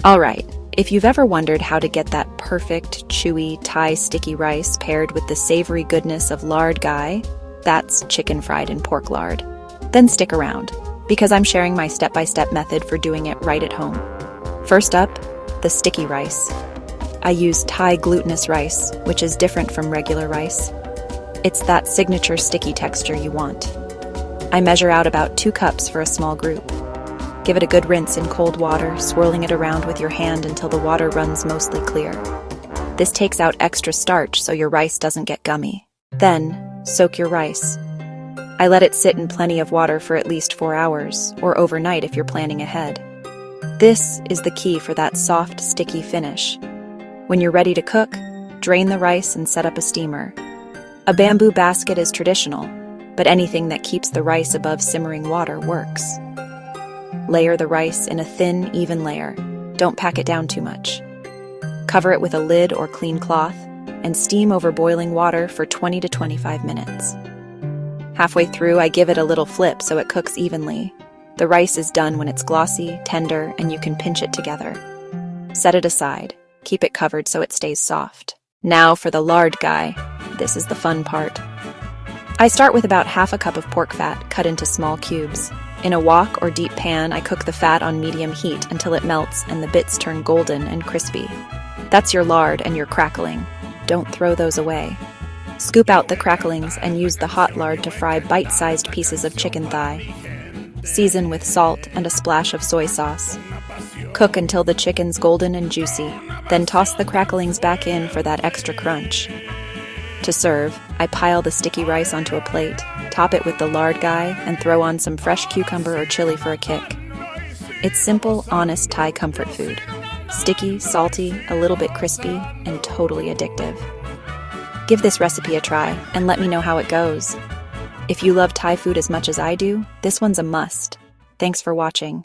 Alright, if you've ever wondered how to get that perfect, chewy Thai sticky rice paired with the savory goodness of lard gai, that's chicken fried in pork lard, then stick around, because I'm sharing my step-by-step method for doing it right at home. First up, the sticky rice. I use Thai glutinous rice, which is different from regular rice. It's that signature sticky texture you want. I measure out about 2 cups for a small group. Give it a good rinse in cold water, swirling it around with your hand until the water runs mostly clear. This takes out extra starch so your rice doesn't get gummy. Then, soak your rice. I let it sit in plenty of water for at least 4 hours, or overnight if you're planning ahead. This is the key for that soft, sticky finish. When you're ready to cook, drain the rice and set up a steamer. A bamboo basket is traditional, but anything that keeps the rice above simmering water works. Layer the rice in a thin, even layer. Don't pack it down too much. Cover it with a lid or clean cloth and steam over boiling water for 20 to 25 minutes. Halfway through, I give it a little flip so it cooks evenly. The rice is done when it's glossy, tender, and you can pinch it together. Set it aside. Keep it covered so it stays soft. Now for the lard gai. This is the fun part. I start with about half a cup of pork fat cut into small cubes. In a wok or deep pan, I cook the fat on medium heat until it melts and the bits turn golden and crispy. That's your lard and your crackling. Don't throw those away. Scoop out the cracklings and use the hot lard to fry bite-sized pieces of chicken thigh. Season with salt and a splash of soy sauce. Cook until the chicken's golden and juicy, then toss the cracklings back in for that extra crunch. To serve, I pile the sticky rice onto a plate, top it with the lard gai, and throw on some fresh cucumber or chili for a kick. It's simple, honest Thai comfort food. Sticky, salty, a little bit crispy, and totally addictive. Give this recipe a try, and let me know how it goes. If you love Thai food as much as I do, this one's a must. Thanks for watching.